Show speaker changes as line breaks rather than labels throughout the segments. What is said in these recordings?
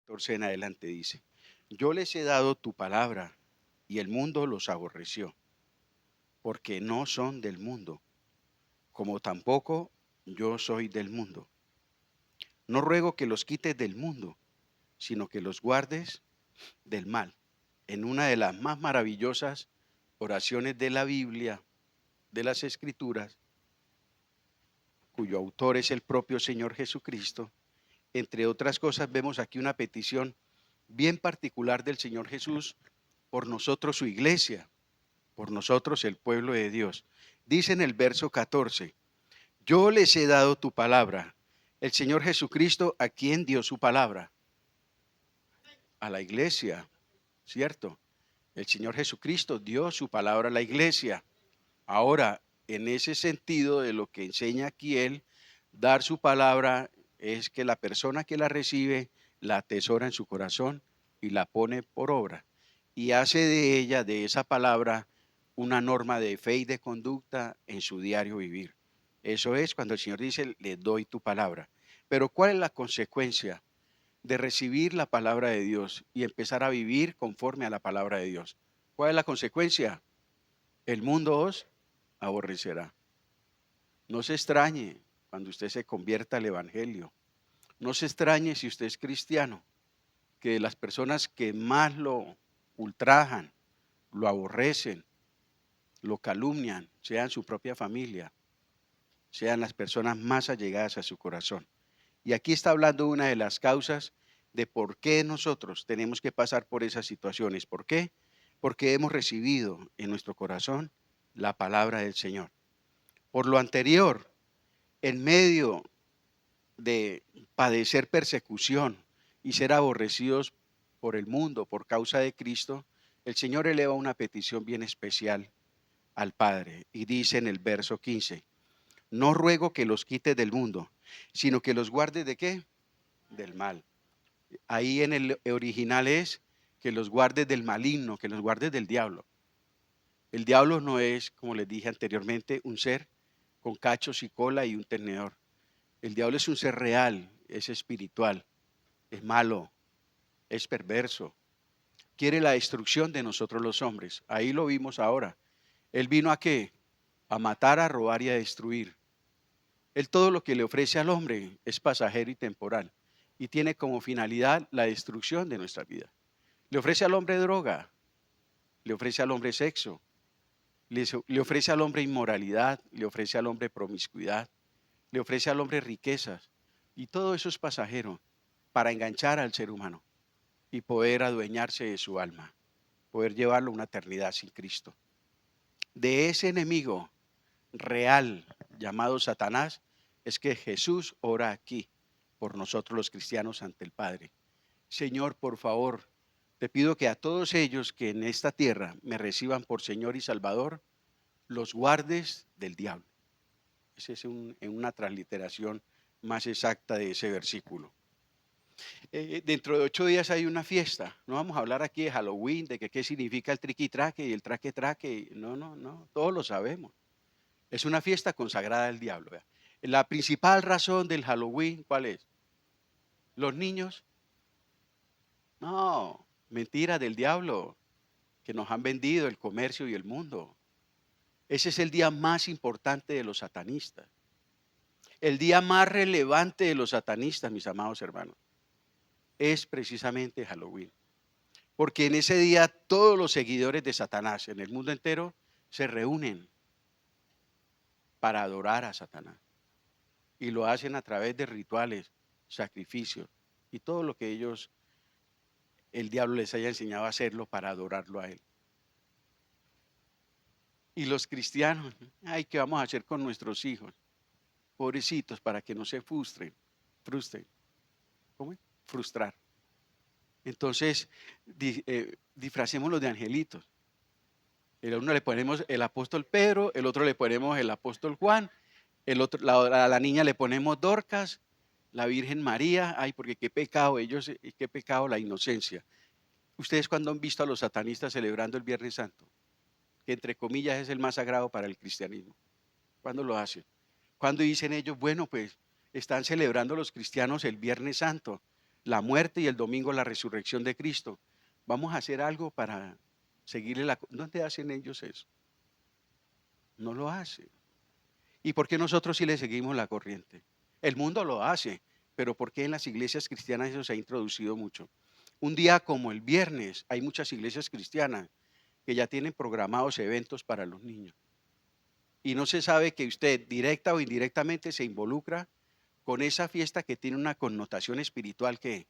14 en adelante dice, yo les he dado tu palabra y el mundo los aborreció, porque no son del mundo, como tampoco yo soy del mundo. No ruego que los quites del mundo, sino que los guardes del mal. En una de las más maravillosas oraciones de la Biblia, de las Escrituras, cuyo autor es el propio Señor Jesucristo, entre otras cosas vemos aquí una petición bien particular del Señor Jesús por nosotros su iglesia, por nosotros el pueblo de Dios. Dice en el verso 14, yo les he dado tu palabra. El Señor Jesucristo, ¿a quién dio su palabra? A la iglesia, ¿cierto? El Señor Jesucristo dio su palabra a la iglesia. Ahora, en ese sentido de lo que enseña aquí él, dar su palabra es que la persona que la recibe la atesora en su corazón y la pone por obra y hace de ella, de esa palabra, una norma de fe y de conducta en su diario vivir. Eso es cuando el Señor dice, le doy tu palabra. Pero ¿cuál es la consecuencia de recibir la palabra de Dios y empezar a vivir conforme a la palabra de Dios? ¿Cuál es la consecuencia? El mundo os aborrecerá. No se extrañe cuando usted se convierta al Evangelio. No se extrañe si usted es cristiano, que las personas que más lo ultrajan, lo aborrecen, lo calumnian, sean su propia familia, sean las personas más allegadas a su corazón. Y aquí está hablando una de las causas de por qué nosotros tenemos que pasar por esas situaciones. ¿Por qué? Porque hemos recibido en nuestro corazón la palabra del Señor. Por lo anterior, en medio de padecer persecución y ser aborrecidos por el mundo por causa de Cristo, el Señor eleva una petición bien especial al Padre y dice en el verso 15, no ruego que los quites del mundo, sino que los guardes ¿de qué? Del mal. Ahí en el original es que los guardes del maligno, que los guardes del diablo. El diablo no es, como les dije anteriormente, un ser con cachos y cola y un tenedor. El diablo es un ser real, es espiritual, es malo, es perverso. Quiere la destrucción de nosotros los hombres. Ahí lo vimos ahora. Él vino ¿a qué? A matar, a robar y a destruir. Él todo lo que le ofrece al hombre es pasajero y temporal y tiene como finalidad la destrucción de nuestra vida. Le ofrece al hombre droga, le ofrece al hombre sexo, le ofrece al hombre inmoralidad, le ofrece al hombre promiscuidad, le ofrece al hombre riquezas y todo eso es pasajero para enganchar al ser humano y poder adueñarse de su alma, poder llevarlo a una eternidad sin Cristo. De ese enemigo real llamado Satanás es que Jesús ora aquí por nosotros los cristianos ante el Padre. Señor, por favor, te pido que a todos ellos que en esta tierra me reciban por Señor y Salvador, los guardes del diablo. Esa es en una transliteración más exacta de ese versículo. Dentro de 8 días hay una fiesta. No vamos a hablar aquí de Halloween, de que qué significa el triqui-traque y el traque-traque. No, no, no, todos lo sabemos. Es una fiesta consagrada al diablo. ¿Vea? La principal razón del Halloween, ¿cuál es? Los niños. No, mentira del diablo, que nos han vendido el comercio y el mundo. Ese es el día más importante de los satanistas. El día más relevante de los satanistas, mis amados hermanos, es precisamente Halloween. Porque en ese día todos los seguidores de Satanás en el mundo entero se reúnen para adorar a Satanás. Y lo hacen a través de rituales, sacrificios y todo lo que ellos, el diablo les haya enseñado a hacerlo para adorarlo a él. Y los cristianos, ay, ¿qué vamos a hacer con nuestros hijos? Pobrecitos, para que no se frustren. ¿Cómo es? Frustrar. Entonces, disfracémoslos de angelitos. El uno le ponemos el apóstol Pedro, el otro le ponemos el apóstol Juan, el otro, a la niña le ponemos Dorcas, la Virgen María, ay, porque qué pecado ellos, qué pecado la inocencia. ¿Ustedes cuándo han visto a los satanistas celebrando el Viernes Santo? Que entre comillas es el más sagrado para el cristianismo. ¿Cuándo lo hacen? ¿Cuándo dicen ellos, bueno, pues están celebrando los cristianos el Viernes Santo? la muerte y el domingo la resurrección de Cristo. Vamos a hacer algo para seguirle la... ¿Dónde hacen ellos eso? No lo hacen. ¿Y por qué nosotros sí le seguimos la corriente? El mundo lo hace, pero ¿por qué en las iglesias cristianas eso se ha introducido mucho? Un día como el viernes hay muchas iglesias cristianas que ya tienen programados eventos para los niños. Y no se sabe que usted directa o indirectamente se involucra con esa fiesta que tiene una connotación espiritual que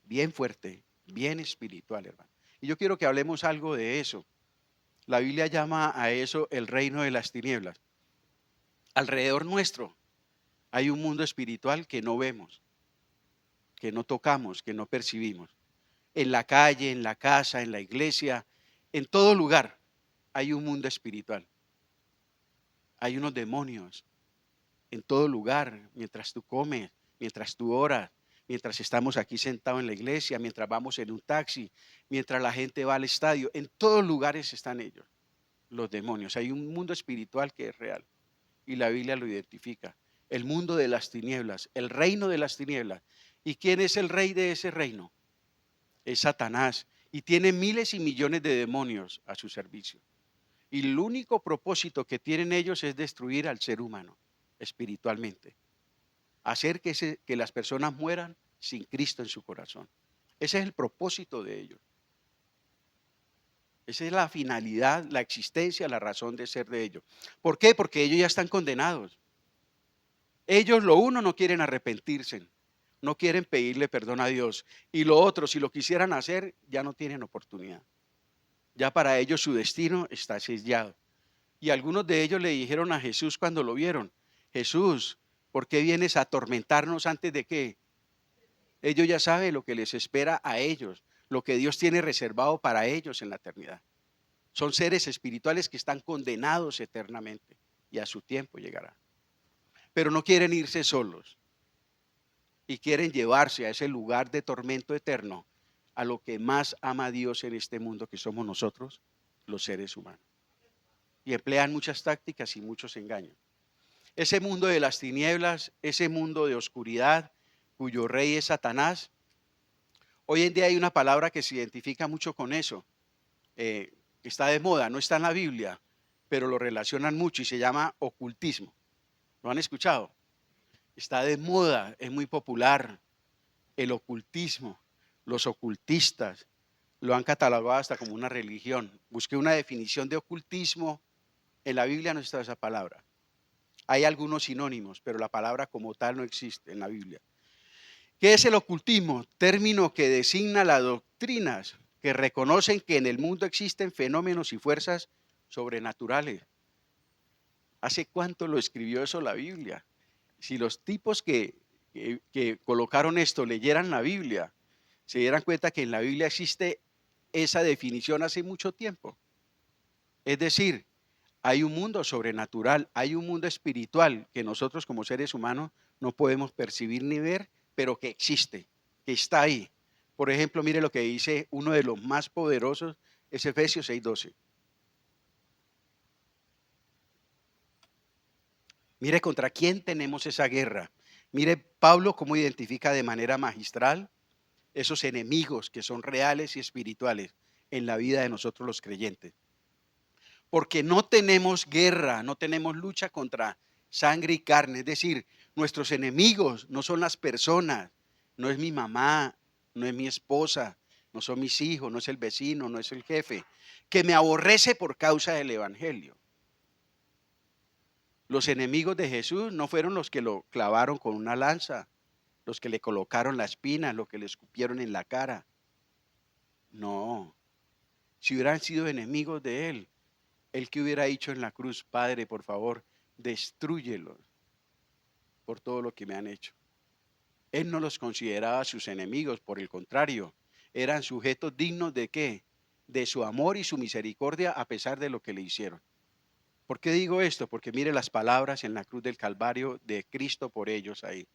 bien fuerte, bien espiritual, hermano. Y yo quiero que hablemos algo de eso. La Biblia llama a eso el reino de las tinieblas. Alrededor nuestro hay un mundo espiritual que no vemos, que no tocamos, que no percibimos. En la calle, en la casa, en la iglesia, en todo lugar hay un mundo espiritual. Hay unos demonios en todo lugar, mientras tú comes, mientras tú oras, mientras estamos aquí sentados en la iglesia, mientras vamos en un taxi, mientras la gente va al estadio, en todos lugares están ellos, los demonios. Hay un mundo espiritual que es real y la Biblia lo identifica. El mundo de las tinieblas, el reino de las tinieblas. ¿Y quién es el rey de ese reino? Es Satanás y tiene miles y millones de demonios a su servicio. Y el único propósito que tienen ellos es destruir al ser humano espiritualmente. Hacer que las personas mueran sin Cristo en su corazón. Ese es el propósito de ellos. Esa es la finalidad, la existencia, la razón de ser de ellos. ¿Por qué? Porque ellos ya están condenados. Ellos lo uno no quieren arrepentirse, no quieren pedirle perdón a Dios. Y lo otro, si lo quisieran hacer, ya no tienen oportunidad. Ya para ellos su destino está sellado. Y algunos de ellos le dijeron a Jesús cuando lo vieron, Jesús, ¿por qué vienes a atormentarnos antes de qué? Ellos ya saben lo que les espera a ellos, lo que Dios tiene reservado para ellos en la eternidad. Son seres espirituales que están condenados eternamente y a su tiempo llegará. Pero no quieren irse solos y quieren llevarse a ese lugar de tormento eterno, a lo que más ama Dios en este mundo, que somos nosotros, los seres humanos. Y emplean muchas tácticas y muchos engaños. Ese mundo de las tinieblas, ese mundo de oscuridad, cuyo rey es Satanás. Hoy en día hay una palabra que se identifica mucho con eso, que está de moda, no está en la Biblia, pero lo relacionan mucho y se llama ocultismo. ¿Lo han escuchado? Está de moda, es muy popular el ocultismo. Los ocultistas lo han catalogado hasta como una religión. Busqué una definición de ocultismo, en la Biblia no está esa palabra. Hay algunos sinónimos, pero la palabra como tal no existe en la Biblia. ¿Qué es el ocultismo? Término que designa las doctrinas que reconocen que en el mundo existen fenómenos y fuerzas sobrenaturales. ¿Hace cuánto lo escribió eso la Biblia? Si los tipos que colocaron esto leyeran la Biblia, se dieran cuenta que en la Biblia existe esa definición hace mucho tiempo. Es decir, hay un mundo sobrenatural, hay un mundo espiritual que nosotros como seres humanos no podemos percibir ni ver, pero que existe, que está ahí. Por ejemplo, mire lo que dice uno de los más poderosos, es Efesios 6:12. Mire contra quién tenemos esa guerra. Mire Pablo cómo identifica de manera magistral esos enemigos que son reales y espirituales en la vida de nosotros los creyentes. Porque no tenemos guerra, no tenemos lucha contra sangre y carne. Es decir, nuestros enemigos no son las personas, no es mi mamá, no es mi esposa, no son mis hijos, no es el vecino, no es el jefe, que me aborrece por causa del evangelio. Los enemigos de Jesús no fueron los que lo clavaron con una lanza, los que le colocaron la espina, los que le escupieron en la cara. No, si hubieran sido enemigos de él, el que hubiera dicho en la cruz, Padre, por favor, destrúyelos por todo lo que me han hecho. Él no los consideraba sus enemigos, por el contrario, eran sujetos dignos de qué? De su amor y su misericordia a pesar de lo que le hicieron. ¿Por qué digo esto? Porque mire las palabras en la cruz del Calvario de Cristo por ellos ahí.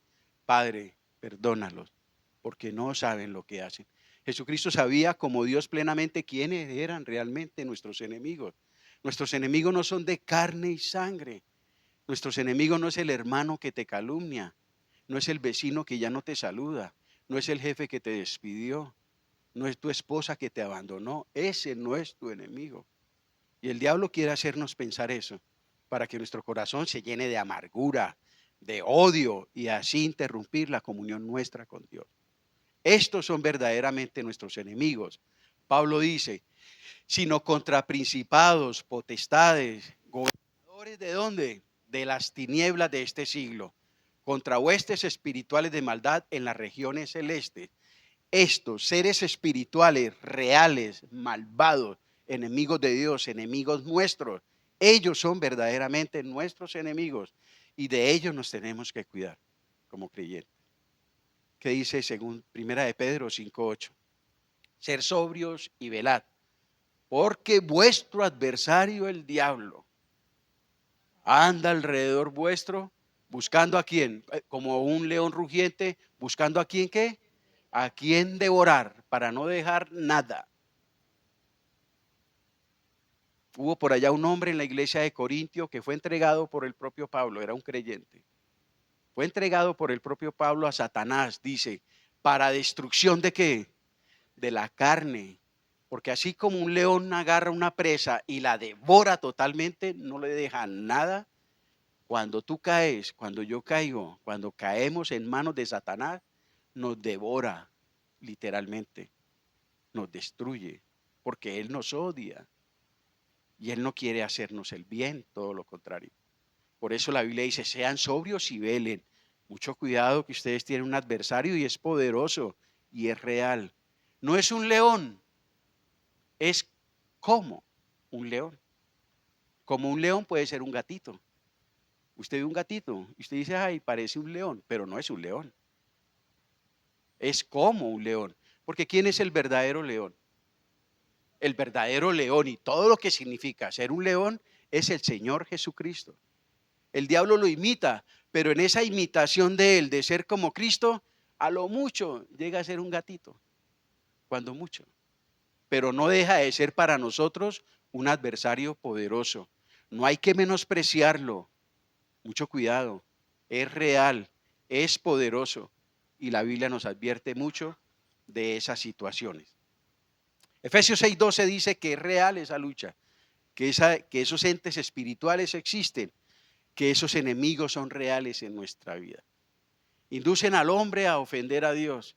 Padre, perdónalos, porque no saben lo que hacen. Jesucristo sabía como Dios plenamente quiénes eran realmente nuestros enemigos. Nuestros enemigos no son de carne y sangre. Nuestros enemigos no es el hermano que te calumnia, no es el vecino que ya no te saluda, no es el jefe que te despidió, no es tu esposa que te abandonó, ese no es tu enemigo. Y el diablo quiere hacernos pensar eso, para que nuestro corazón se llene de amargura, de odio y así interrumpir la comunión nuestra con Dios. Estos son verdaderamente nuestros enemigos. Pablo dice, sino contra principados, potestades, gobernadores ¿de dónde? De las tinieblas de este siglo, contra huestes espirituales de maldad en las regiones celestes. Estos seres espirituales, reales, malvados, enemigos de Dios, enemigos nuestros, ellos son verdaderamente nuestros enemigos y de ellos nos tenemos que cuidar como creyentes. ¿Qué dice según Primera de Pedro 5:8? Ser sobrios y velad, porque vuestro adversario el diablo anda alrededor vuestro buscando a quién, como un león rugiente, buscando a quién qué, a quién devorar para no dejar nada. Hubo por allá un hombre en la iglesia de Corintio que fue entregado por el propio Pablo, era un creyente. Fue entregado por el propio Pablo a Satanás, dice, para destrucción de qué, de la carne. Porque así como un león agarra una presa y la devora totalmente, no le deja nada. Cuando tú caes, cuando yo caigo, cuando caemos en manos de Satanás, nos devora literalmente, nos destruye, porque Él nos odia y Él no quiere hacernos el bien, todo lo contrario. Por eso la Biblia dice, sean sobrios y velen. Mucho cuidado que ustedes tienen un adversario y es poderoso y es real. No es un león, es como un león. Como un león puede ser un gatito. Usted ve un gatito y usted dice, ay, parece un león, pero no es un león. Es como un león. Porque ¿quién es el verdadero león? El verdadero león y todo lo que significa ser un león es el Señor Jesucristo. El diablo lo imita, pero en esa imitación de él, de ser como Cristo, a lo mucho llega a ser un gatito, cuando mucho. Pero no deja de ser para nosotros un adversario poderoso. No hay que menospreciarlo. Mucho cuidado. Es real, es poderoso. Y la Biblia nos advierte mucho de esas situaciones. Efesios 6:12 dice que es real esa lucha, que esos entes espirituales existen, que esos enemigos son reales en nuestra vida. Inducen al hombre a ofender a Dios,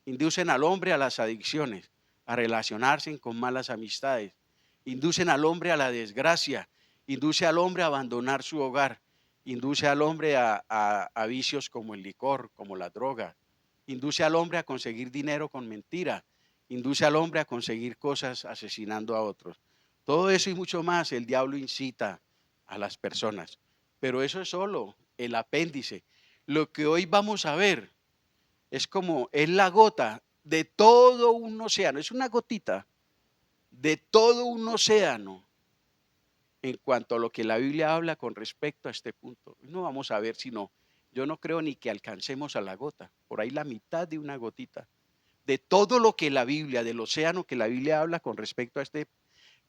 inducen al hombre a las adicciones, a relacionarse con malas amistades, inducen al hombre a la desgracia, induce al hombre a abandonar su hogar, induce al hombre a vicios como el licor, como la droga, induce al hombre a conseguir dinero con mentira, induce al hombre a conseguir cosas asesinando a otros. Todo eso y mucho más el diablo incita a las personas. Pero eso es solo el apéndice. Lo que hoy vamos a ver es la gota de todo un océano, es una gotita de todo un océano en cuanto a lo que la Biblia habla con respecto a este punto. No vamos a ver sino, yo no creo ni que alcancemos a la gota, por ahí la mitad de una gotita, de todo lo que la Biblia, del océano que la Biblia habla con respecto a este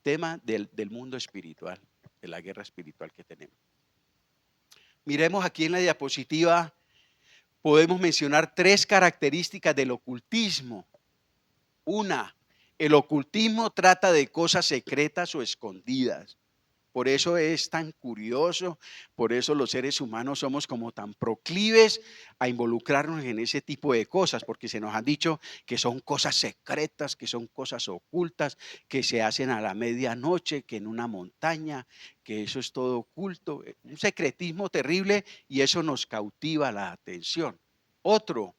tema del mundo espiritual, de la guerra espiritual que tenemos. Miremos aquí en la diapositiva, podemos mencionar 3 características del ocultismo. Una, el ocultismo trata de cosas secretas o escondidas. Por eso es tan curioso, por eso los seres humanos somos como tan proclives a involucrarnos en ese tipo de cosas, porque se nos han dicho que son cosas secretas, que son cosas ocultas, que se hacen a la medianoche, que en una montaña, que eso es todo oculto, un secretismo terrible y eso nos cautiva la atención. Otro,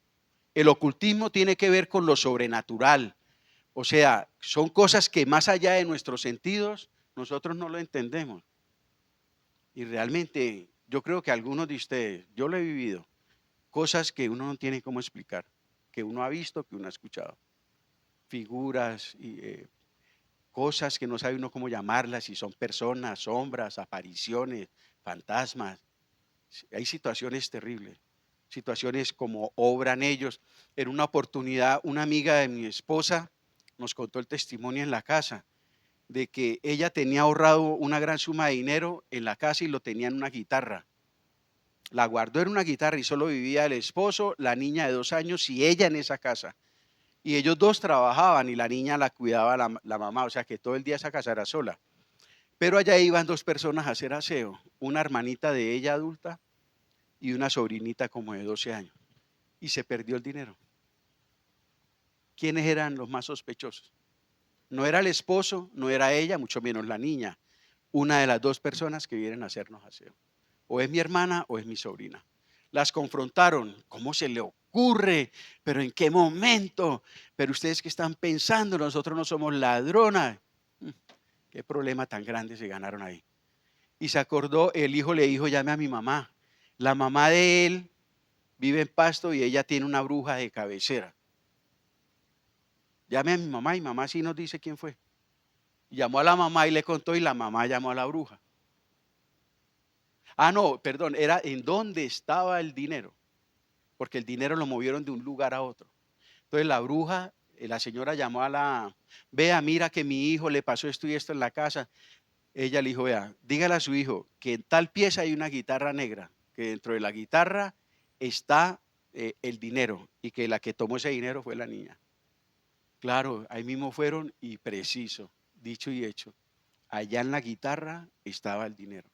el ocultismo tiene que ver con lo sobrenatural. O sea, son cosas que más allá de nuestros sentidos, nosotros no lo entendemos. Y realmente yo creo que algunos de ustedes, yo lo he vivido, cosas que uno no tiene cómo explicar, que uno ha visto, que uno ha escuchado. Figuras y cosas que no sabe uno cómo llamarlas, si son personas, sombras, apariciones, fantasmas. Hay situaciones terribles, situaciones como obran ellos. En una oportunidad, una amiga de mi esposa nos contó el testimonio en la casa de que ella tenía ahorrado una gran suma de dinero en la casa y lo tenía en una guitarra. La guardó en una guitarra y solo vivía el esposo, la niña de 2 años y ella en esa casa. Y ellos dos trabajaban y la niña la cuidaba la mamá, o sea que todo el día esa casa era sola. Pero allá iban 2 personas a hacer aseo, una hermanita de ella adulta y una sobrinita como de 12 años. Y se perdió el dinero. ¿Quiénes eran los más sospechosos? No era el esposo, no era ella, mucho menos la niña. Una de las 2 personas que vienen a hacernos aseo. O es mi hermana o es mi sobrina. Las confrontaron. ¿Cómo se le ocurre? ¿Pero en qué momento? Pero ustedes que están pensando, nosotros no somos ladronas. Qué problema tan grande se ganaron ahí. Y se acordó, el hijo le dijo, llame a mi mamá. La mamá de él vive en Pasto y ella tiene una bruja de cabecera. Llame a mi mamá y mamá sí nos dice quién fue. Llamó a la mamá y le contó y la mamá llamó a la bruja. Ah, no, perdón, era en dónde estaba el dinero, porque el dinero lo movieron de un lugar a otro. Entonces la bruja, la señora llamó a vea, mira que mi hijo le pasó esto y esto en la casa. Ella le dijo, vea, dígale a su hijo que en tal pieza hay una guitarra negra, que dentro de la guitarra está el dinero y que la que tomó ese dinero fue la niña. Claro, ahí mismo fueron y preciso, dicho y hecho. Allá en la guitarra estaba el dinero.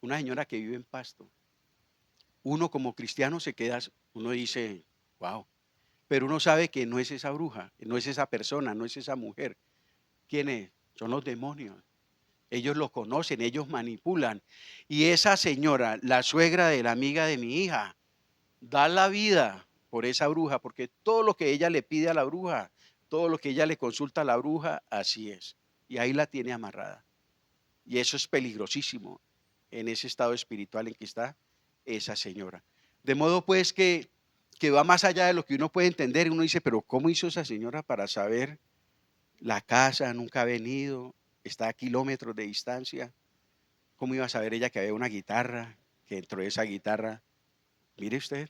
Una señora que vive en Pasto. Uno como cristiano se queda, uno dice, wow, pero uno sabe que no es esa bruja, no es esa persona, no es esa mujer. ¿Quién es? Son los demonios. Ellos lo conocen, ellos manipulan. Y esa señora, la suegra de la amiga de mi hija, da la vida por esa bruja, porque todo lo que ella le pide a la bruja, todo lo que ella le consulta a la bruja, así es. Y ahí la tiene amarrada. Y eso es peligrosísimo en ese estado espiritual en que está esa señora. De modo pues que va más allá de lo que uno puede entender. Y uno dice, pero ¿cómo hizo esa señora para saber la casa? Nunca ha venido, está a kilómetros de distancia. ¿Cómo iba a saber ella que había una guitarra, que dentro de esa guitarra, mire usted,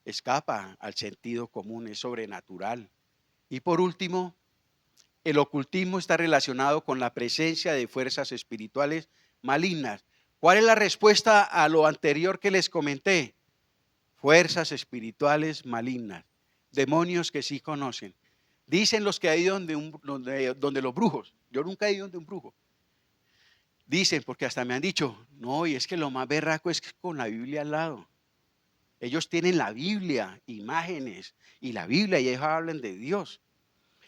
escapa al sentido común, es sobrenatural? Y por último, el ocultismo está relacionado con la presencia de fuerzas espirituales malignas. ¿Cuál es la respuesta a lo anterior que les comenté? Fuerzas espirituales malignas, demonios que sí conocen. Dicen los que han ido donde los brujos. Yo nunca he ido donde un brujo. Dicen, porque hasta me han dicho, no, y es que lo más berraco es que con la Biblia al lado. Ellos tienen la Biblia, imágenes, y la Biblia, y ellos hablan de Dios.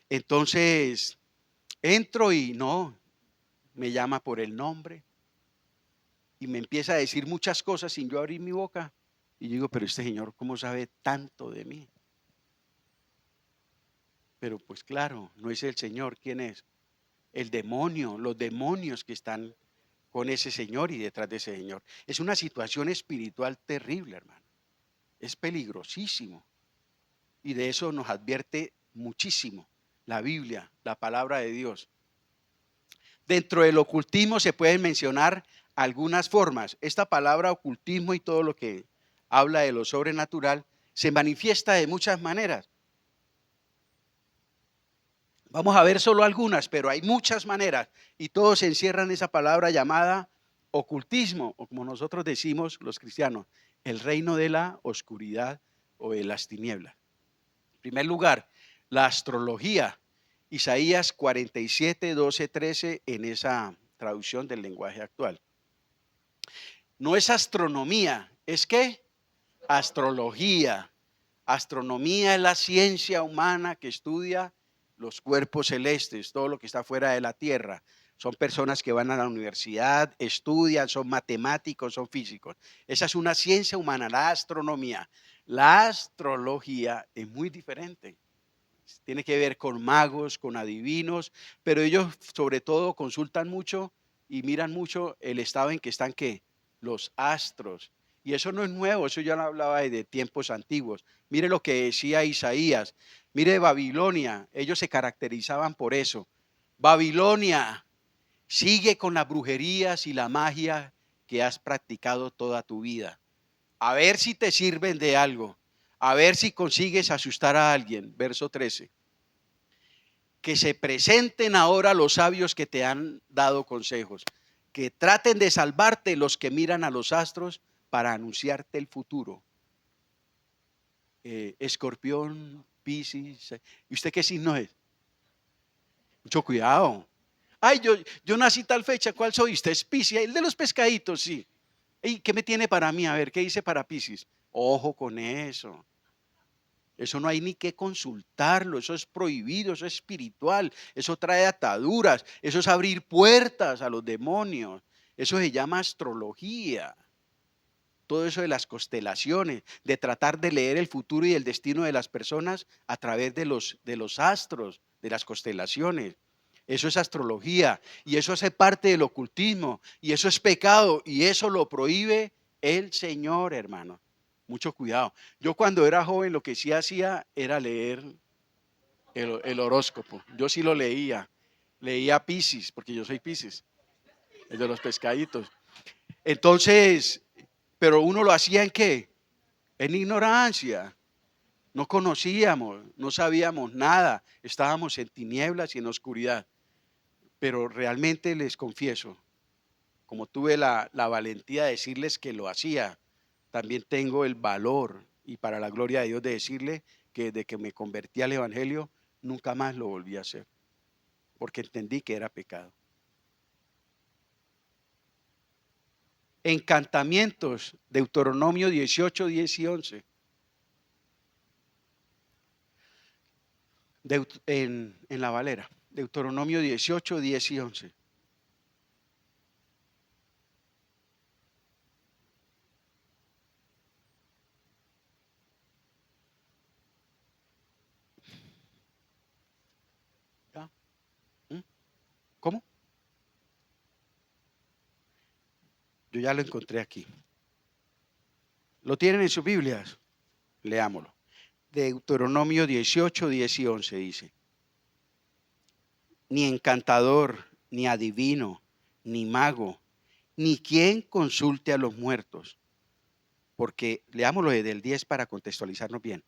Entonces, entro y no, me llama por el nombre y me empieza a decir muchas cosas sin yo abrir mi boca. Y yo digo, pero este señor, ¿cómo sabe tanto de mí? Pero pues claro, no es el Señor, ¿quién es? El demonio, los demonios que están con ese señor y detrás de ese señor. Es una situación espiritual terrible, hermano. Es peligrosísimo. Y de eso nos advierte muchísimo la Biblia, la palabra de Dios. Dentro del ocultismo se pueden mencionar algunas formas. Esta palabra ocultismo y todo lo que habla de lo sobrenatural se manifiesta de muchas maneras. Vamos a ver solo algunas, pero hay muchas maneras y todos se encierran en esa palabra llamada ocultismo, o como nosotros decimos los cristianos, el reino de la oscuridad o de las tinieblas. En primer lugar, la astrología, Isaías 47, 12, 13 en esa traducción del lenguaje actual. No es astronomía, ¿es qué? Astrología. Astronomía es la ciencia humana que estudia los cuerpos celestes, todo lo que está fuera de la Tierra. Son personas que van a la universidad, estudian, son matemáticos, son físicos. Esa es una ciencia humana, la astronomía. La astrología es muy diferente. Tiene que ver con magos, con adivinos, pero ellos sobre todo consultan mucho y miran mucho el estado en que están ¿qué? Los astros. Y eso no es nuevo, eso ya lo hablaba de tiempos antiguos. Mire lo que decía Isaías. Mire Babilonia, ellos se caracterizaban por eso. Babilonia, sigue con las brujerías y la magia que has practicado toda tu vida. A ver si te sirven de algo. A ver si consigues asustar a alguien. Verso 13. Que se presenten ahora los sabios que te han dado consejos. Que traten de salvarte los que miran a los astros para anunciarte el futuro. Escorpión, Piscis. ¿Y usted qué signo es? Mucho cuidado. Ay, yo nací tal fecha, ¿cuál soy? Usted es Piscis, el de los pescaditos, sí. ¿Y qué me tiene para mí? A ver, ¿qué dice para Piscis? Ojo con eso. Eso no hay ni que consultarlo, eso es prohibido, eso es espiritual, eso trae ataduras, eso es abrir puertas a los demonios, eso se llama astrología. Todo eso de las constelaciones, de tratar de leer el futuro y el destino de las personas a través de los astros, de las constelaciones. Eso es astrología y eso hace parte del ocultismo y eso es pecado y eso lo prohíbe el Señor, hermano. Mucho cuidado. Yo cuando era joven lo que sí hacía era leer el horóscopo. Yo sí lo leía. Leía Piscis, porque yo soy Piscis, el de los pescaditos. Entonces, pero uno lo hacía ¿en qué? En ignorancia. No conocíamos, no sabíamos nada. Estábamos en tinieblas y en oscuridad. Pero realmente les confieso, como tuve la valentía de decirles que lo hacía, también tengo el valor y para la gloria de Dios de decirle que desde que me convertí al Evangelio, nunca más lo volví a hacer, porque entendí que era pecado. Encantamientos, Deuteronomio 18, 10 y 11. En la Valera, Deuteronomio 18, 10 y 11. ¿Ya? ¿Mm? ¿Cómo? Yo ya lo encontré aquí. ¿Lo tienen en sus Biblias? Leámoslo. Deuteronomio 18, 10 y 11 dice: ni encantador, ni adivino, ni mago, ni quien consulte a los muertos. Porque, leámoslo desde el 10 para contextualizarnos bien.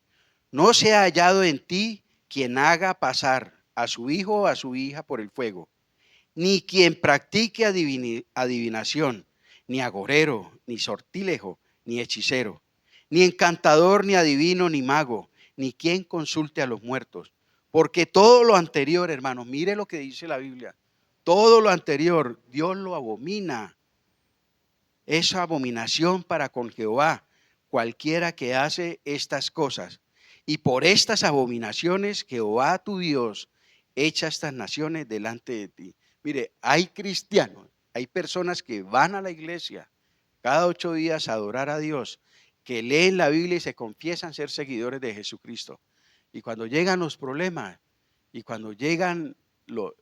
No se ha hallado en ti quien haga pasar a su hijo o a su hija por el fuego, ni quien practique adivinación, ni agorero, ni sortílejo, ni hechicero, ni encantador, ni adivino, ni mago, ni quien consulte a los muertos. Porque todo lo anterior, hermanos, mire lo que dice la Biblia, todo lo anterior Dios lo abomina. Es abominación para con Jehová cualquiera que hace estas cosas. Y por estas abominaciones Jehová tu Dios echa estas naciones delante de ti. Mire, hay cristianos, hay personas que van a la iglesia cada 8 días a adorar a Dios, que leen la Biblia y se confiesan ser seguidores de Jesucristo. Y cuando llegan los problemas y cuando llegan los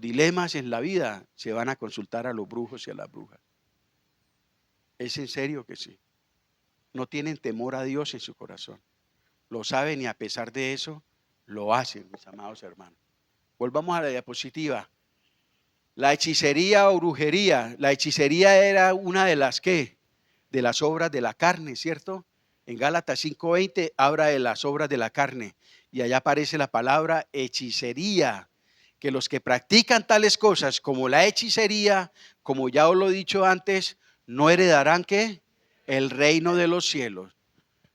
dilemas en la vida, se van a consultar a los brujos y a las brujas. Es en serio que sí. No tienen temor a Dios en su corazón. Lo saben y a pesar de eso, lo hacen, mis amados hermanos. Volvamos a la diapositiva. La hechicería o brujería. La hechicería era una de las ¿qué? De las obras de la carne, ¿cierto? En Gálatas 5:20 habla de las obras de la carne. Y allá aparece la palabra hechicería. Que los que practican tales cosas como la hechicería, como ya os lo he dicho antes, no heredarán ¿qué? El reino de los cielos.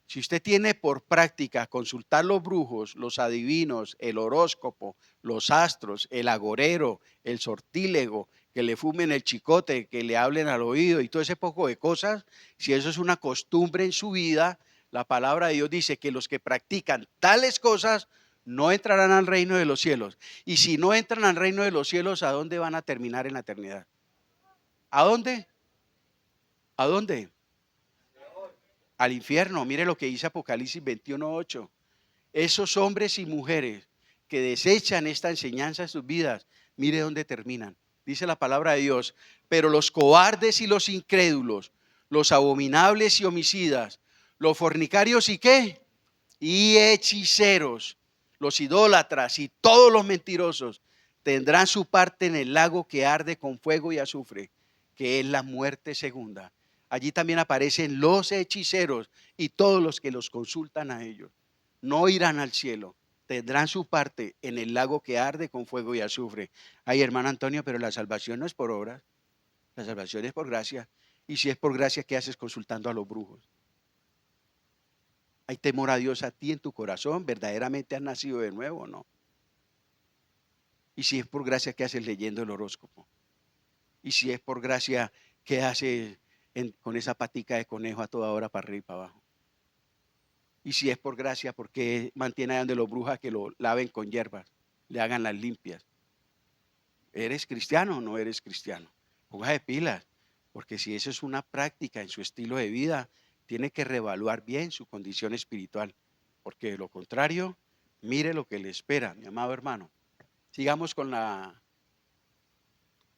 Si usted tiene por práctica consultar los brujos, los adivinos, el horóscopo, los astros, el agorero, el sortílego, que le fumen el chicote, que le hablen al oído y todo ese poco de cosas, si eso es una costumbre en su vida, la palabra de Dios dice que los que practican tales cosas no entrarán al reino de los cielos. Y si no entran al reino de los cielos, ¿a dónde van a terminar en la eternidad? ¿A dónde? ¿A dónde? Al infierno. Mire lo que dice Apocalipsis 21:8. Esos hombres y mujeres que desechan esta enseñanza en sus vidas, mire dónde terminan. Dice la palabra de Dios: pero los cobardes y los incrédulos, los abominables y homicidas, los fornicarios y qué, y hechiceros, los idólatras y todos los mentirosos tendrán su parte en el lago que arde con fuego y azufre, que es la muerte segunda. Allí también aparecen los hechiceros y todos los que los consultan a ellos. No irán al cielo, tendrán su parte en el lago que arde con fuego y azufre. Ay, hermano Antonio, pero la salvación no es por obras, la salvación es por gracia. Y si es por gracia, ¿qué haces consultando a los brujos? ¿Hay temor a Dios a ti en tu corazón? ¿Verdaderamente has nacido de nuevo o no? Y si es por gracia, ¿qué haces leyendo el horóscopo? Y si es por gracia, ¿qué haces con esa patica de conejo a toda hora para arriba y para abajo? Y si es por gracia, ¿por qué mantiene a donde los brujas que lo laven con hierbas, le hagan las limpias? ¿Eres cristiano o no eres cristiano? Ponga de pilas, porque si eso es una práctica en su estilo de vida, tiene que reevaluar bien su condición espiritual, porque de lo contrario, mire lo que le espera, mi amado hermano. Sigamos con la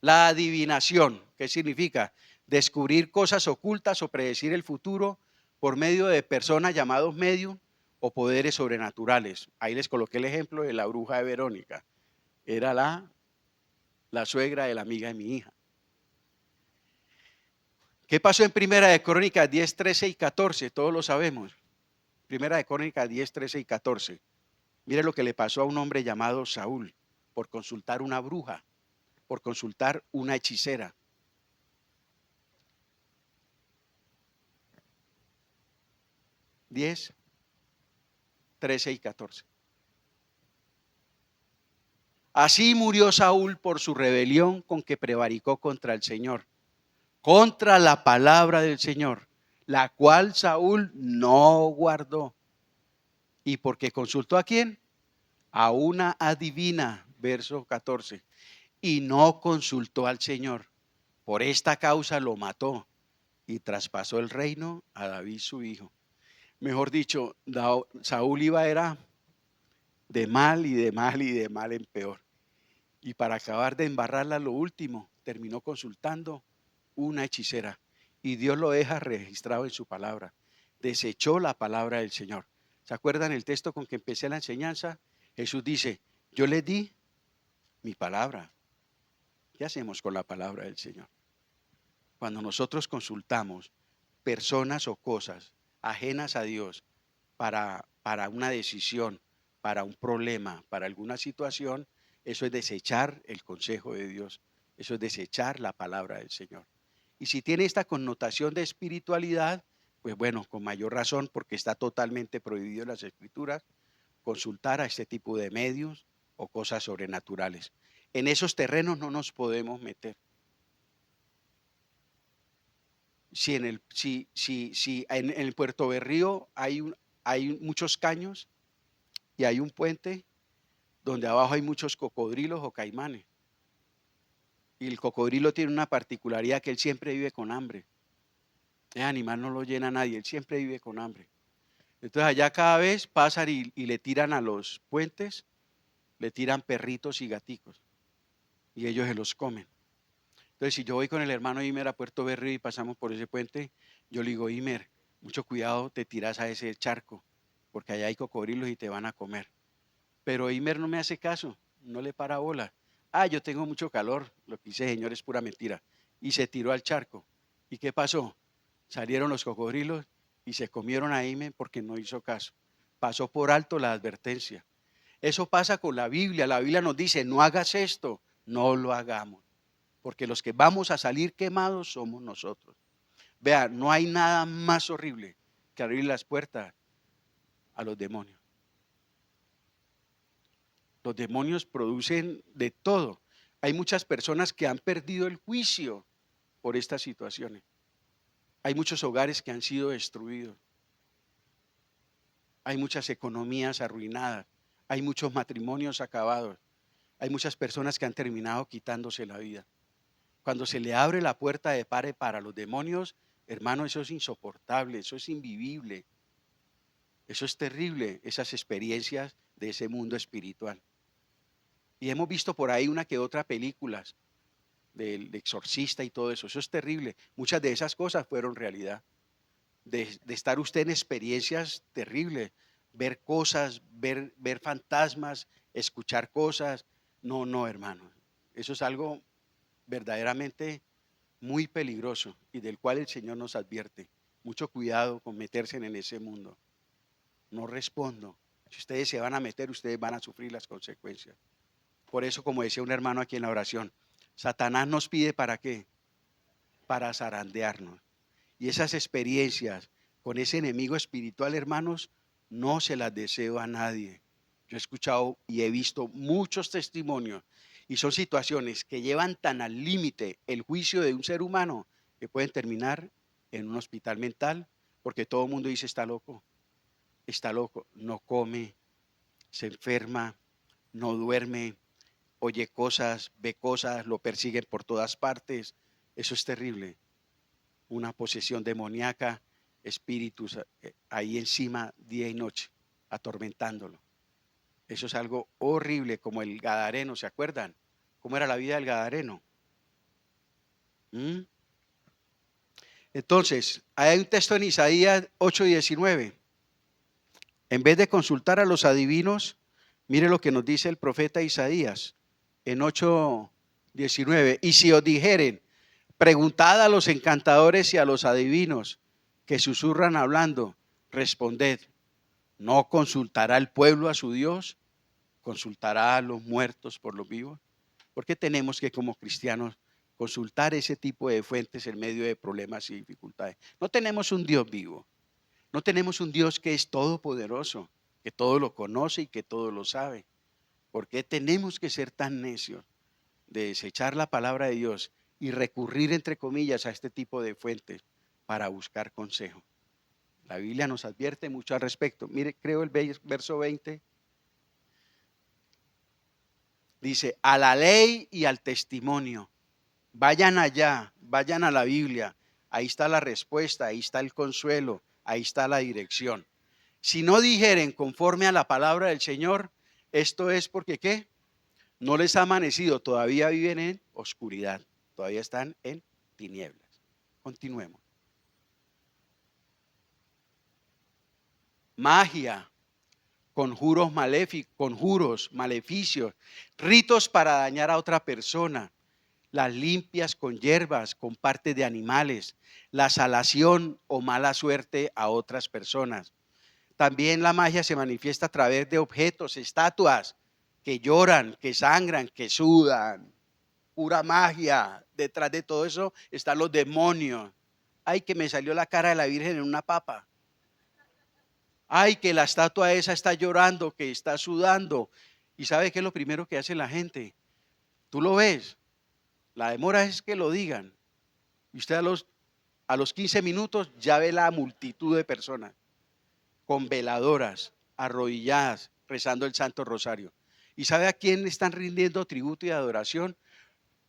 adivinación. ¿Qué significa? Descubrir cosas ocultas o predecir el futuro por medio de personas llamados medium o poderes sobrenaturales. Ahí les coloqué el ejemplo de la bruja de Verónica. Era la suegra de la amiga de mi hija. ¿Qué pasó en Primera de Crónicas 10, 13 y 14? Todos lo sabemos. Primera de Crónicas 10, 13 y 14. Mire lo que le pasó a un hombre llamado Saúl por consultar una bruja, por consultar una hechicera. 10, 13 y 14. Así murió Saúl por su rebelión con que prevaricó contra el Señor, contra la palabra del Señor, la cual Saúl no guardó. ¿Y porque consultó a quién? A una adivina, verso 14. Y no consultó al Señor. Por esta causa lo mató y traspasó el reino a David su hijo. Mejor dicho, Saúl era de mal y de mal y de mal en peor. Y para acabar de embarrarla, lo último, terminó consultando una hechicera. Y Dios lo deja registrado en su palabra. Desechó la palabra del Señor. ¿Se acuerdan el texto con que empecé la enseñanza? Jesús dice, yo le di mi palabra. ¿Qué hacemos con la palabra del Señor? Cuando nosotros consultamos personas o cosas ajenas a Dios para una decisión, para un problema, para alguna situación, eso es desechar el consejo de Dios, eso es desechar la palabra del Señor. Y si tiene esta connotación de espiritualidad, pues bueno, con mayor razón, porque está totalmente prohibido en las Escrituras, consultar a este tipo de medios o cosas sobrenaturales. En esos terrenos no nos podemos meter. Si en el Puerto Berrío hay muchos caños y hay un puente donde abajo hay muchos cocodrilos o caimanes. Y el cocodrilo tiene una particularidad, que él siempre vive con hambre. Ese animal no lo llena nadie, él siempre vive con hambre. Entonces allá cada vez pasan y le tiran a los puentes, le tiran perritos y gaticos y ellos se los comen. Entonces si yo voy con el hermano Imer a Puerto Berrío y pasamos por ese puente, yo le digo, Imer, mucho cuidado, te tiras a ese charco, porque allá hay cocodrilos y te van a comer. Pero Imer no me hace caso, no le para bola. Ah, yo tengo mucho calor, lo que dice señor es pura mentira. Y se tiró al charco. ¿Y qué pasó? Salieron los cocodrilos y se comieron a Imer porque no hizo caso. Pasó por alto la advertencia. Eso pasa con la Biblia. La Biblia nos dice, no hagas esto, no lo hagamos. Porque los que vamos a salir quemados somos nosotros. Vean, no hay nada más horrible que abrir las puertas a los demonios. Los demonios producen de todo. Hay muchas personas que han perdido el juicio por estas situaciones. Hay muchos hogares que han sido destruidos. Hay muchas economías arruinadas. Hay muchos matrimonios acabados. Hay muchas personas que han terminado quitándose la vida. Cuando se le abre la puerta de par para los demonios, hermano, eso es insoportable, eso es invivible. Eso es terrible, esas experiencias de ese mundo espiritual. Y hemos visto por ahí una que otra películas del exorcista y todo eso. Eso es terrible. Muchas de esas cosas fueron realidad. De estar usted en experiencias terribles, ver cosas, ver fantasmas, escuchar cosas. No, no, hermano. Eso es algo verdaderamente muy peligroso y del cual el Señor nos advierte. Mucho cuidado con meterse en ese mundo. No respondo. Si ustedes se van a meter, ustedes van a sufrir las consecuencias. Por eso, como decía un hermano aquí en la oración, Satanás nos pide ¿para qué? para zarandearnos. Y esas experiencias con ese enemigo espiritual, hermanos, no se las deseo a nadie. Yo he escuchado y he visto muchos testimonios y son situaciones que llevan tan al límite el juicio de un ser humano que pueden terminar en un hospital mental porque todo el mundo dice está loco, no come, se enferma, no duerme, oye cosas, ve cosas, lo persiguen por todas partes. Eso es terrible. Una posesión demoníaca, espíritus ahí encima día y noche, atormentándolo. Eso es algo horrible, como el Gadareno, ¿se acuerdan? ¿Cómo era la vida del Gadareno? ¿Mm? Entonces, hay un texto en Isaías 8:19. En vez de consultar a los adivinos, mire lo que nos dice el profeta Isaías en 8:19. Y si os dijeren, preguntad a los encantadores y a los adivinos que susurran hablando, responded, ¿no consultará el pueblo a su Dios? ¿Consultará a los muertos por los vivos? ¿Por qué tenemos que como cristianos consultar ese tipo de fuentes en medio de problemas y dificultades? No tenemos un Dios vivo, no tenemos un Dios que es todopoderoso, que todo lo conoce y que todo lo sabe. ¿Por qué tenemos que ser tan necios de desechar la palabra de Dios y recurrir, entre comillas, a este tipo de fuentes para buscar consejo? La Biblia nos advierte mucho al respecto. Mire, creo el verso 20. Dice, a la ley y al testimonio. Vayan allá, vayan a la Biblia. Ahí está la respuesta, ahí está el consuelo, ahí está la dirección. Si no dijeren conforme a la palabra del Señor, esto es porque ¿qué? No les ha amanecido, todavía viven en oscuridad, todavía están en tinieblas. Continuemos. Magia, conjuros, maleficios, ritos para dañar a otra persona, las limpias con hierbas, con partes de animales, la salación o mala suerte a otras personas. También la magia se manifiesta a través de objetos, estatuas que lloran, que sangran, que sudan. Pura magia. Detrás de todo eso están los demonios. Ay, que me salió la cara de la Virgen en una papa. Ay, que la estatua esa está llorando, que está sudando. ¿Y sabe qué es lo primero que hace la gente? Tú lo ves. La demora es que lo digan. Y usted a los 15 minutos ya ve la multitud de personas con veladoras, arrodilladas, rezando el Santo Rosario. ¿Y sabe a quién están rindiendo tributo y adoración?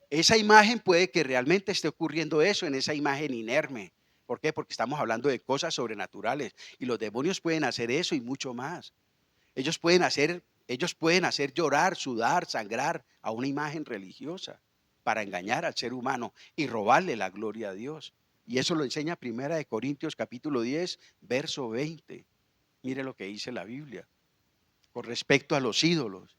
Esa imagen puede que realmente esté ocurriendo eso en esa imagen inerme. ¿Por qué? Porque estamos hablando de cosas sobrenaturales y los demonios pueden hacer eso y mucho más. Ellos pueden hacer llorar, sudar, sangrar a una imagen religiosa para engañar al ser humano y robarle la gloria a Dios. Y eso lo enseña Primera de Corintios capítulo 10, verso 20. Mire lo que dice la Biblia con respecto a los ídolos.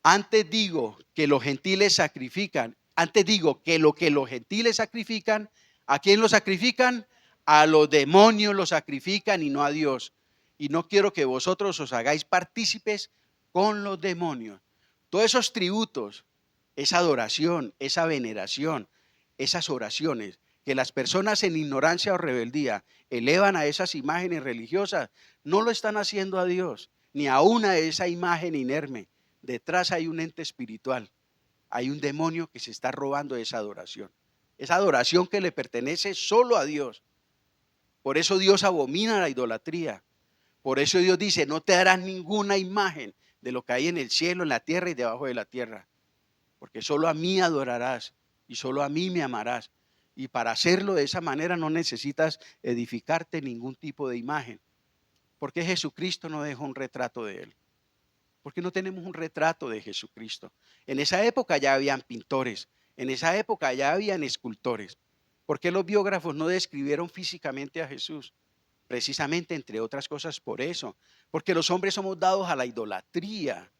Antes digo que los gentiles sacrifican, antes digo que lo que los gentiles sacrifican, ¿a quién lo sacrifican? A los demonios lo sacrifican y no a Dios. Y no quiero que vosotros os hagáis partícipes con los demonios. Todos esos tributos, esa adoración, esa veneración, esas oraciones que las personas en ignorancia o rebeldía elevan a esas imágenes religiosas, no lo están haciendo a Dios, ni a una de esa imagen inerme. Detrás hay un ente espiritual, hay un demonio que se está robando esa adoración que le pertenece solo a Dios. Por eso Dios abomina la idolatría. Por eso Dios dice, no te harás ninguna imagen de lo que hay en el cielo, en la tierra y debajo de la tierra. Porque solo a mí adorarás y solo a mí me amarás. Y para hacerlo de esa manera no necesitas edificarte ningún tipo de imagen. Porque Jesucristo no dejó un retrato de él. Porque no tenemos un retrato de Jesucristo. En esa época ya habían pintores, en esa época ya habían escultores. ¿Por qué los biógrafos no describieron físicamente a Jesús? Precisamente, entre otras cosas, por eso. Porque los hombres somos dados a la idolatría.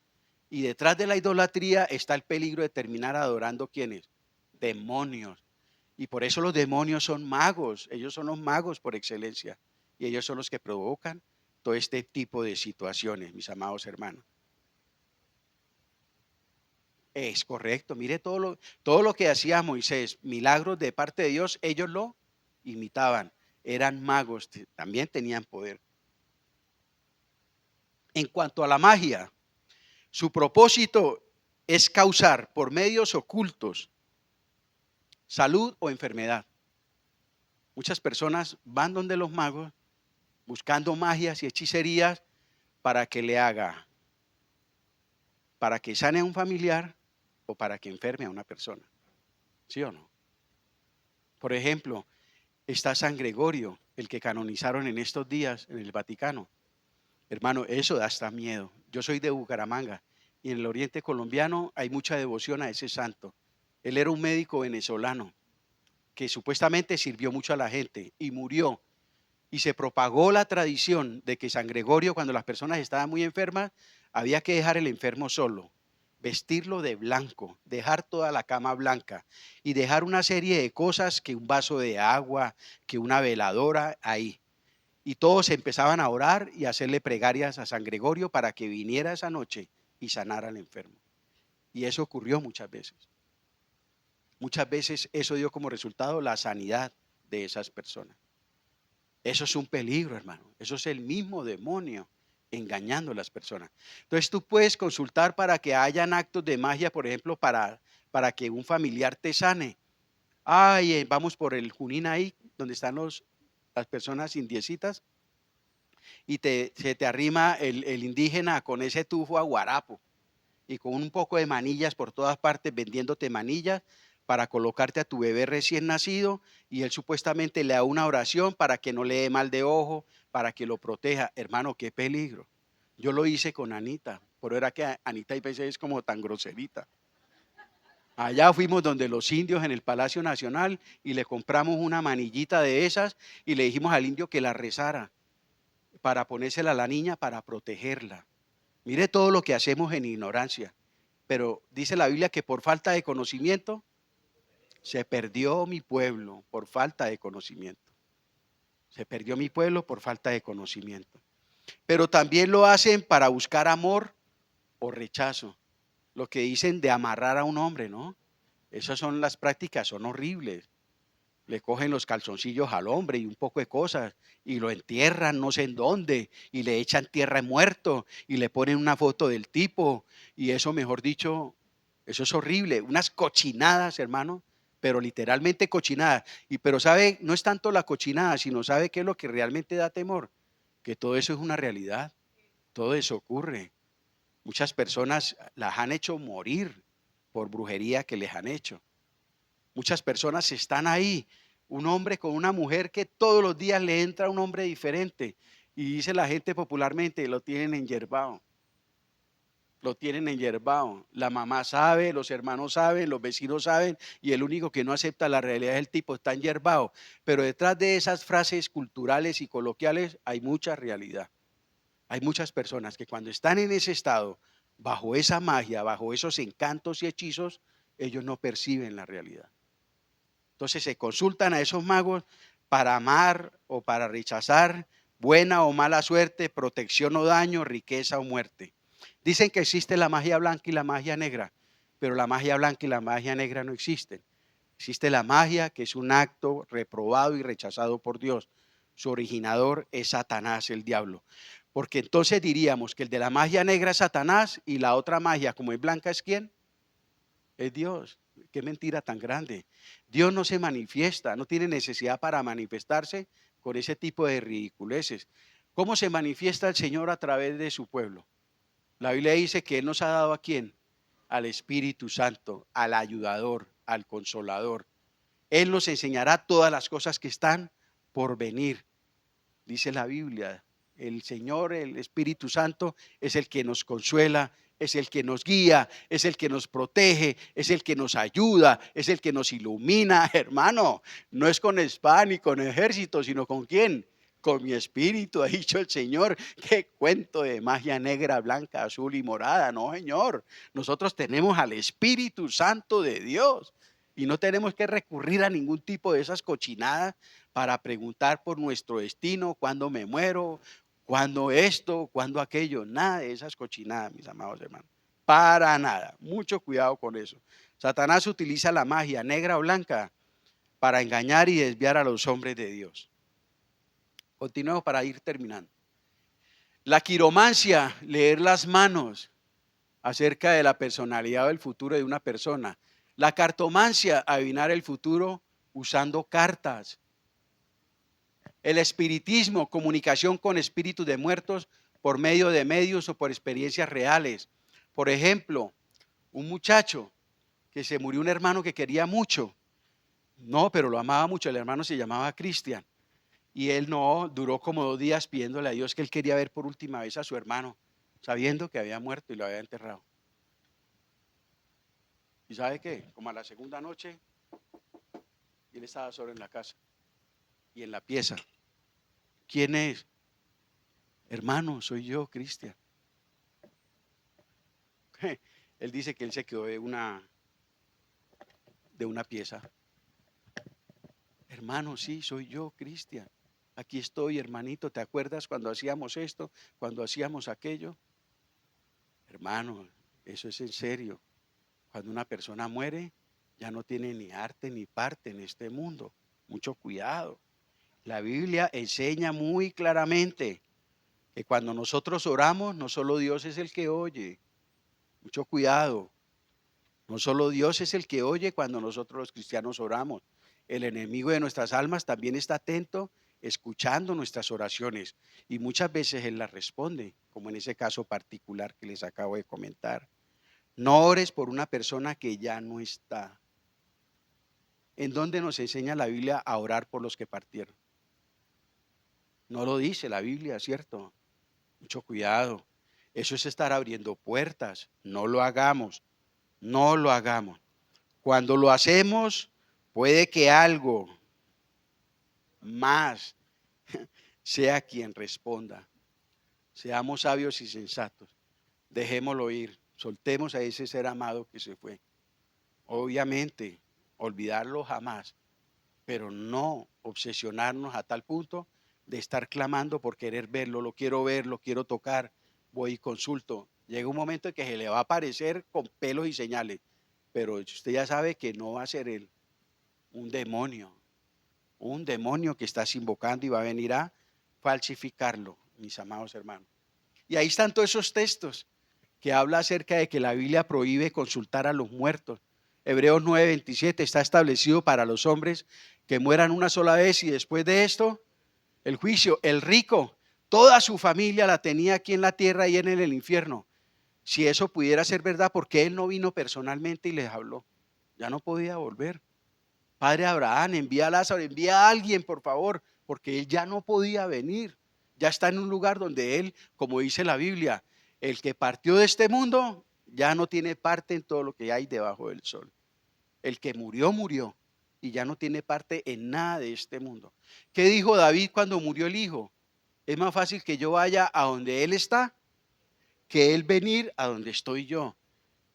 Y detrás de la idolatría está el peligro de terminar adorando ¿quiénes? Demonios. Y por eso los demonios son magos. Ellos son los magos por excelencia. Y ellos son los que provocan todo este tipo de situaciones, mis amados hermanos. Es correcto. Mire todo lo que hacía Moisés, milagros de parte de Dios, ellos lo imitaban. Eran magos, también tenían poder. En cuanto a la magia, su propósito es causar por medios ocultos salud o enfermedad. Muchas personas van donde los magos buscando magias y hechicerías para que le haga, para que sane a un familiar o para que enferme a una persona. ¿Sí o no? Por ejemplo, está San Gregorio, el que canonizaron en estos días en el Vaticano. Hermano, eso da hasta miedo. Yo soy de Bucaramanga y en el oriente colombiano hay mucha devoción a ese santo. Él era un médico venezolano que supuestamente sirvió mucho a la gente y murió. Y se propagó la tradición de que San Gregorio, cuando las personas estaban muy enfermas, había que dejar el enfermo solo, vestirlo de blanco, dejar toda la cama blanca y dejar una serie de cosas, que un vaso de agua, que una veladora ahí. Y todos empezaban a orar y a hacerle plegarias a San Gregorio para que viniera esa noche y sanara al enfermo. Y eso ocurrió muchas veces. Muchas veces eso dio como resultado la sanidad de esas personas. Eso es un peligro, hermano. Eso es el mismo demonio engañando a las personas. Entonces tú puedes consultar para que hayan actos de magia, por ejemplo, para que un familiar te sane. Ay, vamos por el Junín ahí, donde están las personas indiecitas, y se te arrima el indígena con ese tufo a guarapo y con un poco de manillas por todas partes, vendiéndote manillas para colocarte a tu bebé recién nacido, y él supuestamente le da una oración para que no le dé mal de ojo, para que lo proteja. Hermano, qué peligro. Yo lo hice con Anita, pero era que Anita y veces es como tan groserita. Allá fuimos donde los indios en el Palacio Nacional y le compramos una manillita de esas y le dijimos al indio que la rezara para ponérsela a la niña para protegerla. Mire todo lo que hacemos en ignorancia. Pero dice la Biblia que por falta de conocimiento se perdió mi pueblo por falta de conocimiento. Se perdió mi pueblo por falta de conocimiento. Pero también lo hacen para buscar amor o rechazo. Lo que dicen de amarrar a un hombre, ¿no? Esas son las prácticas, son horribles. Le cogen los calzoncillos al hombre y un poco de cosas y lo entierran no sé en dónde y le echan tierra de muerto y le ponen una foto del tipo, y eso, mejor dicho, eso es horrible, unas cochinadas, hermano, pero literalmente cochinadas. Pero sabe, no es tanto la cochinada, sino sabe qué es lo que realmente da temor, que todo eso es una realidad, todo eso ocurre. Muchas personas las han hecho morir por brujería que les han hecho. Muchas personas están ahí, un hombre con una mujer que todos los días le entra un hombre diferente, y dice la gente popularmente, lo tienen enyerbado. Lo tienen enyerbado. La mamá sabe, los hermanos saben, los vecinos saben, y el único que no acepta la realidad es el tipo, está enyerbado. Pero detrás de esas frases culturales y coloquiales hay mucha realidad. Hay muchas personas que cuando están en ese estado, bajo esa magia, bajo esos encantos y hechizos, ellos no perciben la realidad. Entonces se consultan a esos magos para amar o para rechazar, buena o mala suerte, protección o daño, riqueza o muerte. Dicen que existe la magia blanca y la magia negra, pero la magia blanca y la magia negra no existen. Existe la magia, que es un acto reprobado y rechazado por Dios. Su originador es Satanás, el diablo. Porque entonces diríamos que el de la magia negra es Satanás y la otra magia, como es blanca, ¿es quién? Es Dios. Qué mentira tan grande. Dios no se manifiesta, no tiene necesidad para manifestarse con ese tipo de ridiculeces. ¿Cómo se manifiesta el Señor a través de su pueblo? La Biblia dice que Él nos ha dado, ¿a quién? Al Espíritu Santo, al ayudador, al consolador. Él nos enseñará todas las cosas que están por venir. Dice la Biblia, el Señor, el Espíritu Santo, es el que nos consuela, es el que nos guía, es el que nos protege, es el que nos ayuda, es el que nos ilumina, hermano. No es con espada ni con ejército, sino con quién. Con mi espíritu, ha dicho el Señor. Qué cuento de magia negra, blanca, azul y morada. No, Señor. Nosotros tenemos al Espíritu Santo de Dios y no tenemos que recurrir a ningún tipo de esas cochinadas para preguntar por nuestro destino, cuándo me muero, cuándo esto, cuándo aquello. Nada de esas cochinadas, mis amados hermanos. Para nada. Mucho cuidado con eso. Satanás utiliza la magia negra o blanca para engañar y desviar a los hombres de Dios. Continuemos para ir terminando. La quiromancia, leer las manos acerca de la personalidad o el futuro de una persona. La cartomancia, adivinar el futuro usando cartas. El espiritismo, comunicación con espíritus de muertos por medio de medios o por experiencias reales. Por ejemplo, un muchacho que se murió un hermano que quería mucho. No, pero lo amaba mucho. El hermano se llamaba Cristian. Y él no, duró como 2 días pidiéndole a Dios que él quería ver por última vez a su hermano, sabiendo que había muerto y lo había enterrado. ¿Y sabe qué? Como a la segunda noche, él estaba solo en la casa y en la pieza. ¿Quién es? Hermano, soy yo, Cristian. Él dice que él se quedó de una pieza. Hermano, sí, soy yo, Cristian. Aquí estoy, hermanito. ¿Te acuerdas cuando hacíamos esto, cuando hacíamos aquello? Hermano, eso es en serio. Cuando una persona muere, ya no tiene ni arte ni parte en este mundo. Mucho cuidado. La Biblia enseña muy claramente que cuando nosotros oramos, no solo Dios es el que oye. Mucho cuidado. No solo Dios es el que oye cuando nosotros los cristianos oramos. El enemigo de nuestras almas también está atento, escuchando nuestras oraciones. Y muchas veces Él las responde, como en ese caso particular que les acabo de comentar. No ores por una persona que ya no está. ¿En dónde nos enseña la Biblia a orar por los que partieron? No lo dice la Biblia, ¿cierto? Mucho cuidado. Eso es estar abriendo puertas. No lo hagamos. No lo hagamos. Cuando lo hacemos, puede que algo más sea quien responda. Seamos sabios y sensatos. Dejémoslo ir. Soltemos a ese ser amado que se fue. Obviamente, olvidarlo jamás, pero no obsesionarnos a tal punto de estar clamando por querer verlo, lo quiero tocar, voy y consulto. Llega un momento en que se le va a aparecer con pelos y señales, pero usted ya sabe que no va a ser él, un demonio que estás invocando y va a venir a falsificarlo, mis amados hermanos. Y ahí están todos esos textos que habla acerca de que la Biblia prohíbe consultar a los muertos. Hebreos 9:27 está establecido para los hombres que mueran una sola vez y después de esto, el juicio. El rico, toda su familia la tenía aquí en la tierra y en el infierno. Si eso pudiera ser verdad, ¿por qué él no vino personalmente y les habló? Ya no podía volver. Padre Abraham, envía a Lázaro, envía a alguien, por favor, porque él ya no podía venir. Ya está en un lugar donde él, como dice la Biblia, el que partió de este mundo ya no tiene parte en todo lo que hay debajo del sol. El que murió, murió y ya no tiene parte en nada de este mundo. ¿Qué dijo David cuando murió el hijo? Es más fácil que yo vaya a donde él está que él venir a donde estoy yo.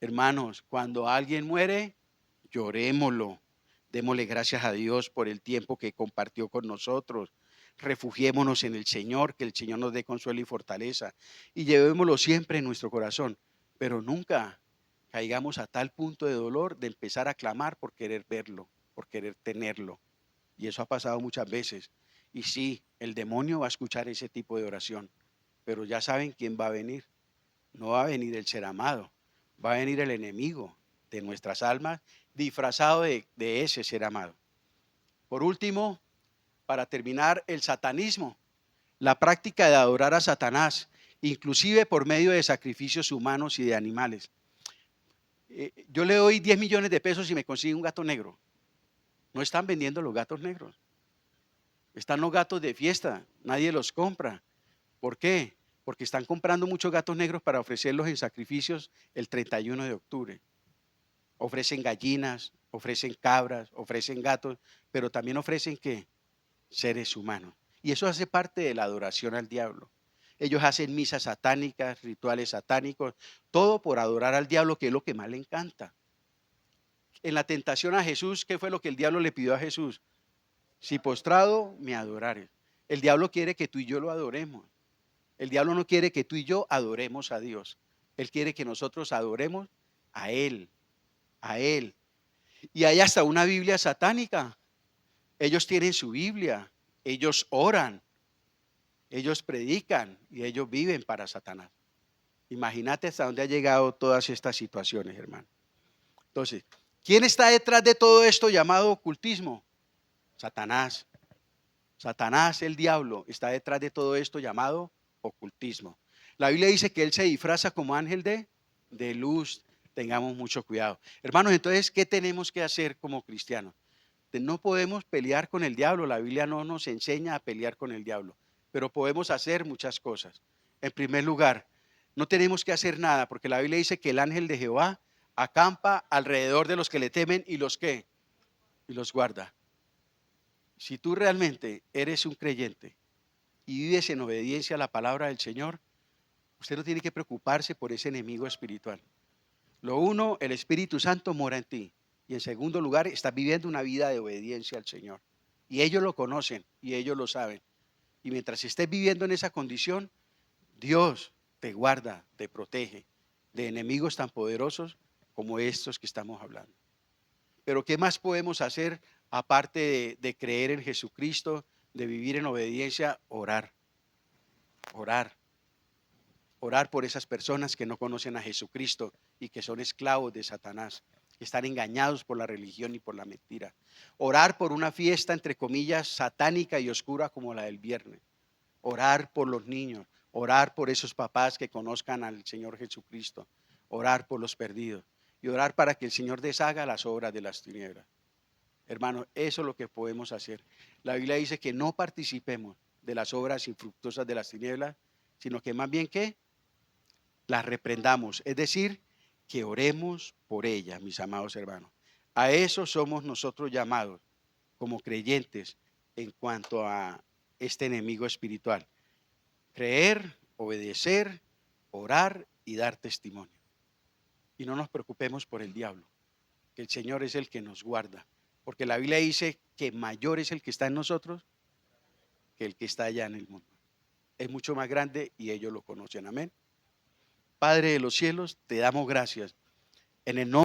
Hermanos, cuando alguien muere, llorémoslo. Démosle gracias a Dios por el tiempo que compartió con nosotros. Refugiémonos en el Señor, que el Señor nos dé consuelo y fortaleza. Y llevémoslo siempre en nuestro corazón. Pero nunca caigamos a tal punto de dolor de empezar a clamar por querer verlo, por querer tenerlo. Y eso ha pasado muchas veces. Y sí, el demonio va a escuchar ese tipo de oración. Pero ya saben quién va a venir. No va a venir el ser amado. Va a venir el enemigo de nuestras almas disfrazado de ese ser amado. Por último, para terminar, el satanismo, la práctica de adorar a Satanás, inclusive por medio de sacrificios humanos y de animales. Yo le doy 10 millones de pesos y me consigue un gato negro. No están vendiendo los gatos negros. Están los gatos de fiesta, nadie los compra. ¿Por qué? Porque están comprando muchos gatos negros para ofrecerlos en sacrificios el 31 de octubre. Ofrecen gallinas, ofrecen cabras, ofrecen gatos, pero también ofrecen ¿qué? Seres humanos. Y eso hace parte de la adoración al diablo. Ellos hacen misas satánicas, rituales satánicos, todo por adorar al diablo, que es lo que más le encanta. En la tentación a Jesús, ¿qué fue lo que el diablo le pidió a Jesús? Si postrado me adorares. El diablo quiere que tú y yo lo adoremos. El diablo no quiere que tú y yo adoremos a Dios. Él quiere que nosotros adoremos a Él, a Él. Y hay hasta una Biblia satánica. Ellos tienen su Biblia, ellos oran, ellos predican y ellos viven para Satanás. Imagínate hasta dónde ha llegado todas estas situaciones, hermano. Entonces, ¿quién está detrás de todo esto llamado ocultismo? Satanás. Satanás, el diablo, está detrás de todo esto llamado ocultismo. La Biblia dice que él se disfraza como ángel de luz. Tengamos mucho cuidado. Hermanos, entonces, ¿qué tenemos que hacer como cristianos? No podemos pelear con el diablo. La Biblia no nos enseña a pelear con el diablo, pero podemos hacer muchas cosas. En primer lugar, no tenemos que hacer nada, porque la Biblia dice que el ángel de Jehová acampa alrededor de los que le temen y los que y los guarda. Si tú realmente eres un creyente y vives en obediencia a la palabra del Señor, usted no tiene que preocuparse por ese enemigo espiritual. Lo uno, el Espíritu Santo mora en ti. Y en segundo lugar, estás viviendo una vida de obediencia al Señor. Y ellos lo conocen y ellos lo saben. Y mientras estés viviendo en esa condición, Dios te guarda, te protege de enemigos tan poderosos como estos que estamos hablando. Pero ¿qué más podemos hacer aparte de creer en Jesucristo, de vivir en obediencia? Orar, orar. Orar por esas personas que no conocen a Jesucristo y que son esclavos de Satanás, que están engañados por la religión y por la mentira. Orar por una fiesta, entre comillas, satánica y oscura como la del viernes. Orar por los niños, orar por esos papás que conozcan al Señor Jesucristo, orar por los perdidos y orar para que el Señor deshaga las obras de las tinieblas. Hermanos, eso es lo que podemos hacer. La Biblia dice que no participemos de las obras infructuosas de las tinieblas, sino que más bien que las reprendamos, es decir, que oremos por ellas, mis amados hermanos. A eso somos nosotros llamados como creyentes en cuanto a este enemigo espiritual. Creer, obedecer, orar y dar testimonio. Y no nos preocupemos por el diablo, que el Señor es el que nos guarda. Porque la Biblia dice que mayor es el que está en nosotros que el que está allá en el mundo. Es mucho más grande y ellos lo conocen. Amén. Padre de los cielos, te damos gracias en el nombre